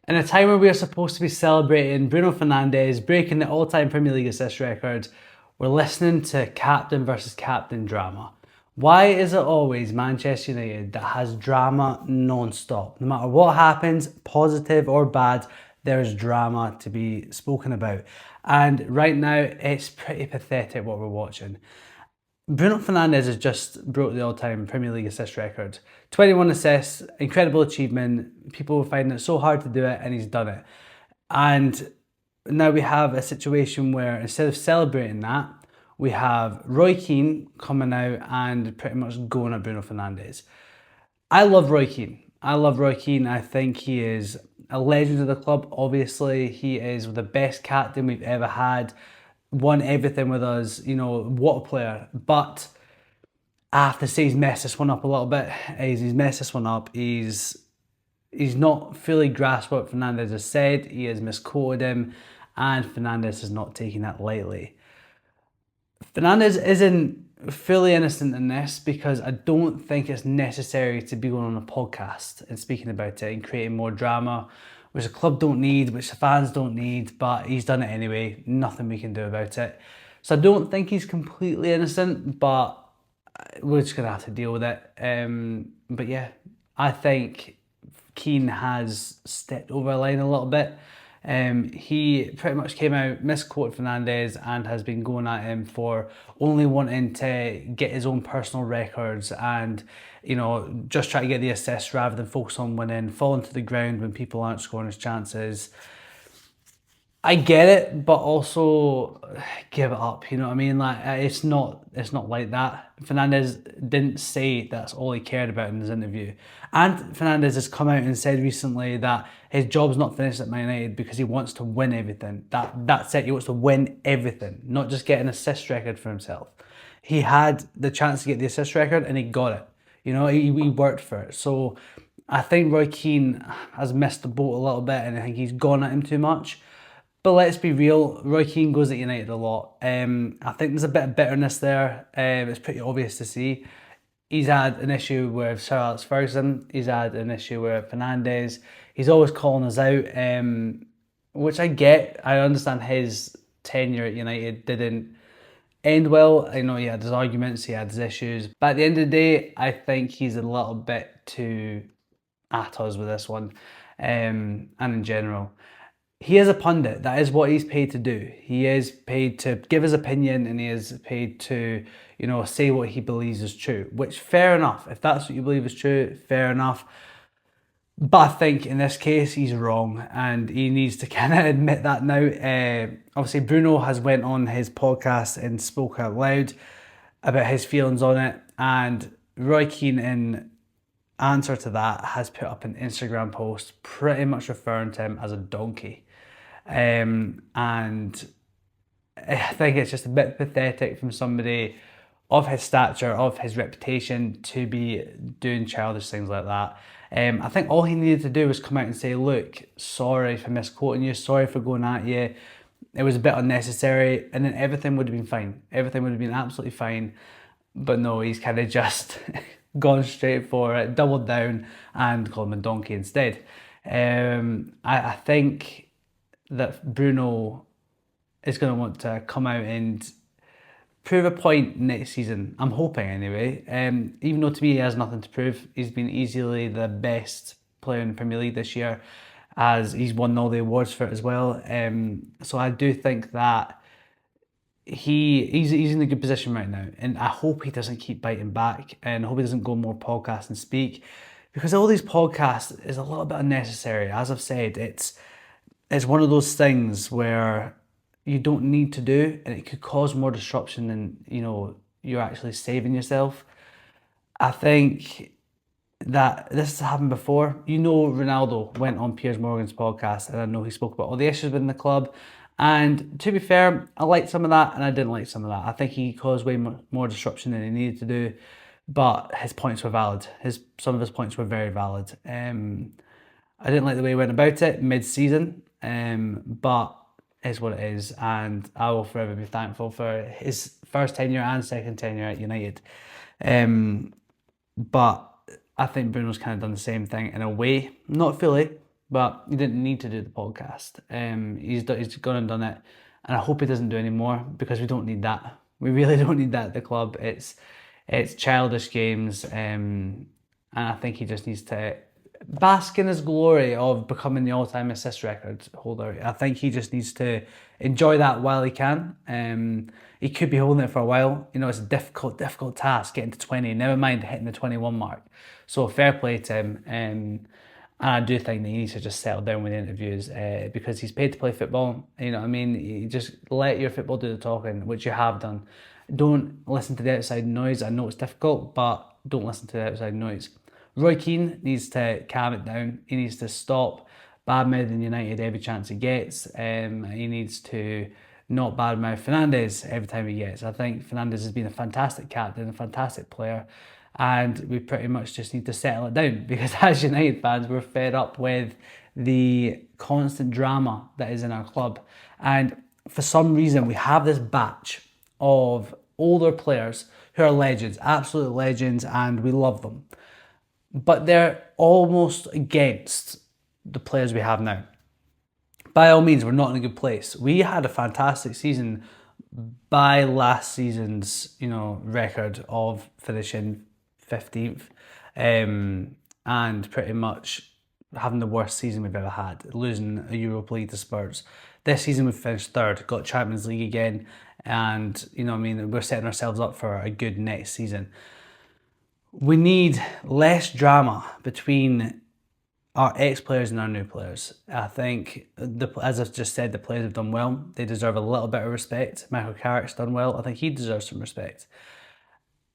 In a time where we are supposed to be celebrating Bruno Fernandes breaking the all-time Premier League assist record, we're listening to captain versus captain drama. Why is it always Manchester United that has drama non-stop? No matter what happens, positive or bad, there's drama to be spoken about. And right now, it's pretty pathetic what we're watching. Bruno Fernandes has just broke the all-time Premier League assist record. 21 assists, incredible achievement. People find it so hard to do it, and he's done it. And now we have a situation where instead of celebrating that, we have Roy Keane coming out and pretty much going at Bruno Fernandes. I love Roy Keane. I think he is a legend of the club. Obviously, he is the best captain we've ever had. Won everything with us, what a player. But I have to say he's messed this one up a little bit. He's messed this one up. He's not fully grasped what Fernandes has said. He has misquoted him, and Fernandes is not taking that lightly. Fernandes isn't fully innocent in this because I don't think it's necessary to be going on a podcast and speaking about it and creating more drama, which the club don't need, which the fans don't need, but he's done it anyway. Nothing we can do about it. So I don't think he's completely innocent, but we're just going to have to deal with it. But yeah, I think Keane has stepped over a line a little bit. He pretty much came out, misquoted Fernandes, and has been going at him for only wanting to get his own personal records and, just try to get the assists rather than focus on winning, falling to the ground when people aren't scoring his chances. I get it, but also give it up. You know what I mean? Like it's not like that. Fernandes didn't say that's all he cared about in his interview, and Fernandes has come out and said recently that his job's not finished at Man United because he wants to win everything. That's it. He wants to win everything, not just get an assist record for himself. He had the chance to get the assist record and he got it. He worked for it. So I think Roy Keane has missed the boat a little bit, and I think he's gone at him too much. But let's be real, Roy Keane goes at United a lot. I think there's a bit of bitterness there. It's pretty obvious to see. He's had an issue with Sir Alex Ferguson. He's had an issue with Fernandes. He's always calling us out, which I get. I understand his tenure at United didn't end well. I know he had his arguments, he had his issues. But at the end of the day, I think he's a little bit too at us with this one, and in general. He is a pundit. That is what he's paid to do. He is paid to give his opinion, and he is paid to, say what he believes is true. Which, fair enough. If that's what you believe is true, fair enough. But I think in this case, he's wrong, and he needs to kind of admit that now. Obviously, Bruno has went on his podcast and spoke out loud about his feelings on it, and Roy Keane, in answer to that, has put up an Instagram post pretty much referring to him as a donkey. And I think it's just a bit pathetic from somebody of his stature, of his reputation, to be doing childish things like that. I think all he needed to do was come out and say, look, sorry for misquoting you, sorry for going at you. It was a bit unnecessary, and then everything would have been fine. Everything would have been absolutely fine. But no, he's kind of just gone straight for it, doubled down, and called him a donkey instead. I think that Bruno is going to want to come out and prove a point next season. I'm hoping anyway. Even though to me he has nothing to prove, he's been easily the best player in the Premier League this year, as he's won all the awards for it as well. So I do think that he's in a good position right now, and I hope he doesn't keep biting back, and I hope he doesn't go more podcasts and speak, because all these podcasts is a little bit unnecessary. As I've said, it's one of those things where you don't need to do, and it could cause more disruption than you're actually saving yourself. I think that this has happened before. Ronaldo went on Piers Morgan's podcast, and I know he spoke about all the issues within the club. And to be fair, I liked some of that, and I didn't like some of that. I think he caused way more disruption than he needed to do, but his points were valid. Some of his points were very valid. I didn't like the way he went about it mid-season, but it's what it is, and I will forever be thankful for his first tenure and second tenure at United. But I think Bruno's kind of done the same thing in a way, not fully, but he didn't need to do the podcast. He's gone and done it, and I hope he doesn't do any more because we don't need that. We really don't need that at the club. It's childish games, and I think he just needs to bask in his glory of becoming the all-time assist record holder. I think he just needs to enjoy that while he can. He could be holding it for a while. You know, it's a difficult task getting to 20. Never mind hitting the 21 mark. So fair play to him. And I do think that he needs to just settle down with the interviews because he's paid to play football. You know what I mean? You just let your football do the talking, which you have done. Don't listen to the outside noise. I know it's difficult, but don't listen to the outside noise. Roy Keane needs to calm it down. He needs to stop badmouthing United every chance he gets. He needs to not badmouth Fernandes every time he gets. I think Fernandes has been a fantastic captain, a fantastic player, and we pretty much just need to settle it down because as United fans, we're fed up with the constant drama that is in our club. And for some reason, we have this batch of older players who are legends, absolute legends, and we love them. But they're almost against the players we have now. By all means, we're not in a good place. We had a fantastic season by last season's, record of finishing 15th, and pretty much having the worst season we've ever had, losing a Europa League to Spurs. This season we finished third, got Champions League again, and we're setting ourselves up for a good next season. We need less drama between our ex-players and our new players. I think, as I've just said, the players have done well. They deserve a little bit of respect. Michael Carrick's done well. I think he deserves some respect.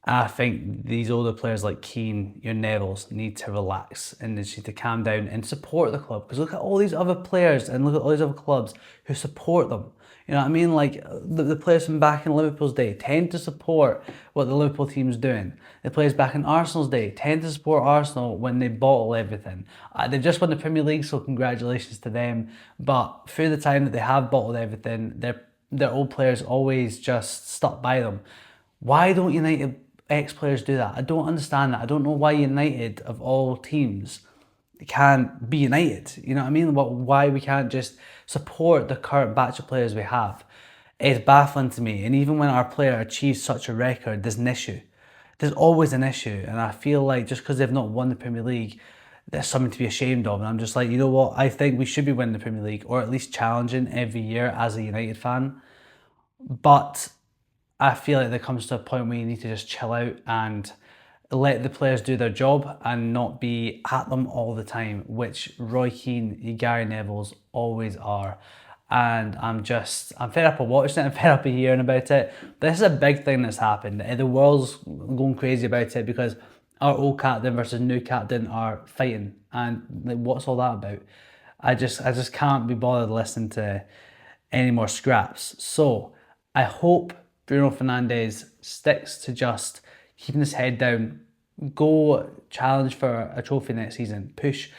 I think these older players like Keane, your Nevilles, need to relax and they just need to calm down and support the club. Because look at all these other players and look at all these other clubs who support them. You know what I mean? Like the players from back in Liverpool's day tend to support what the Liverpool team's doing. The players back in Arsenal's day tend to support Arsenal when they bottle everything. They've just won the Premier League, so congratulations to them. But through the time that they have bottled everything, their old players always just stuck by them. Why don't United ex-players do that? I don't understand that. I don't know why United, of all teams, can't be united. You know what I mean? Why we can't just support the current batch of players we have. It's baffling to me. And even when our player achieves such a record, there's an issue. There's always an issue. And I feel like just because they've not won the Premier League, there's something to be ashamed of. And I'm just like, you know what? I think we should be winning the Premier League, or at least challenging every year as a United fan. But I feel like there comes to a point where you need to just chill out and let the players do their job and not be at them all the time, which Roy Keane, Gary Neville's always are. And I'm fed up of watching it, I'm fed up of hearing about it. This is a big thing that's happened. The world's going crazy about it because our old captain versus new captain are fighting. And what's all that about? I just can't be bothered listening to any more scraps. So I hope Bruno Fernandes sticks to just keeping his head down, go challenge for a trophy next season, push,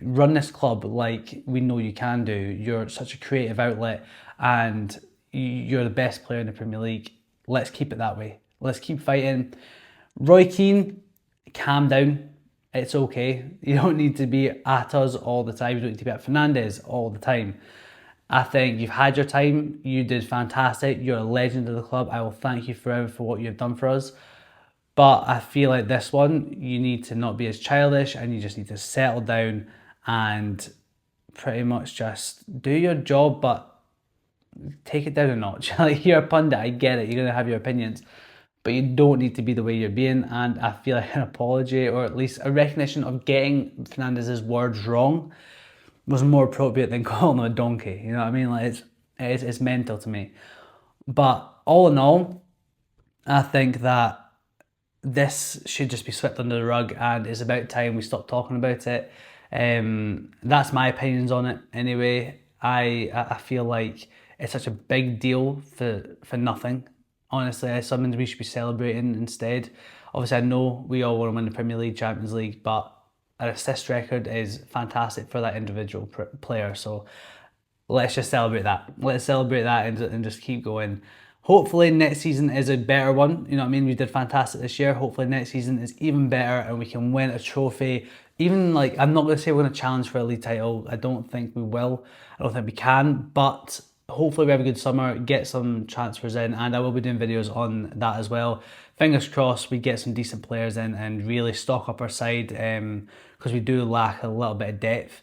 run this club like we know you can do. You're such a creative outlet and you're the best player in the Premier League. Let's keep it that way. Let's keep fighting. Roy Keane, calm down. It's okay. You don't need to be at us all the time. You don't need to be at Fernandes all the time. I think you've had your time. You did fantastic. You're a legend of the club. I will thank you forever for what you've done for us. But I feel like this one, you need to not be as childish and you just need to settle down and pretty much just do your job, but take it down a notch. Like, you're a pundit, I get it. You're going to have your opinions, but you don't need to be the way you're being. And I feel like an apology, or at least a recognition of getting Fernandes' words wrong, was more appropriate than calling him a donkey. You know what I mean? Like, it's mental to me. But all in all, I think that this should just be swept under the rug and it's about time we stop talking about it. That's my opinions on it anyway. I feel like it's such a big deal for nothing. Honestly, it's something we should be celebrating instead. Obviously, I know we all want to win the Premier League, Champions League, but an assist record is fantastic for that individual player. So let's just celebrate that. Let's celebrate that and just keep going. Hopefully next season is a better one. You know what I mean? We did fantastic this year. Hopefully next season is even better and we can win a trophy Even like, I'm not going to say we're going to challenge for a league title. I don't think we will. I don't think we can, but hopefully we have a good summer, get some transfers in, and I will be doing videos on that as well. Fingers crossed we get some decent players in and really stock up our side, because we do lack a little bit of depth,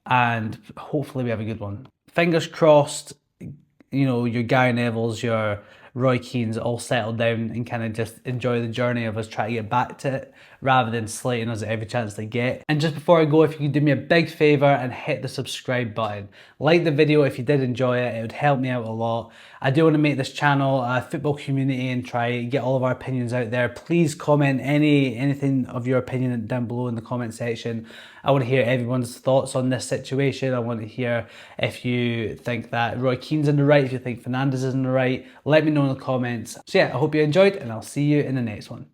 and hopefully we have a good one. Fingers crossed, you know, your Gary Nevilles, your Roy Keanes all settle down and kind of just enjoy the journey of us trying to get back to it rather than slating us at every chance they get. And just before I go, if you could do me a big favour and hit the subscribe button. Like the video if you did enjoy it, it would help me out a lot. I do want to make this channel a football community and try to get all of our opinions out there. Please comment anything of your opinion down below in the comment section. I want to hear everyone's thoughts on this situation. I want to hear if you think that Roy Keane's in the right, if you think Fernandes is in the right. Let me know in the comments. So yeah, I hope you enjoyed and I'll see you in the next one.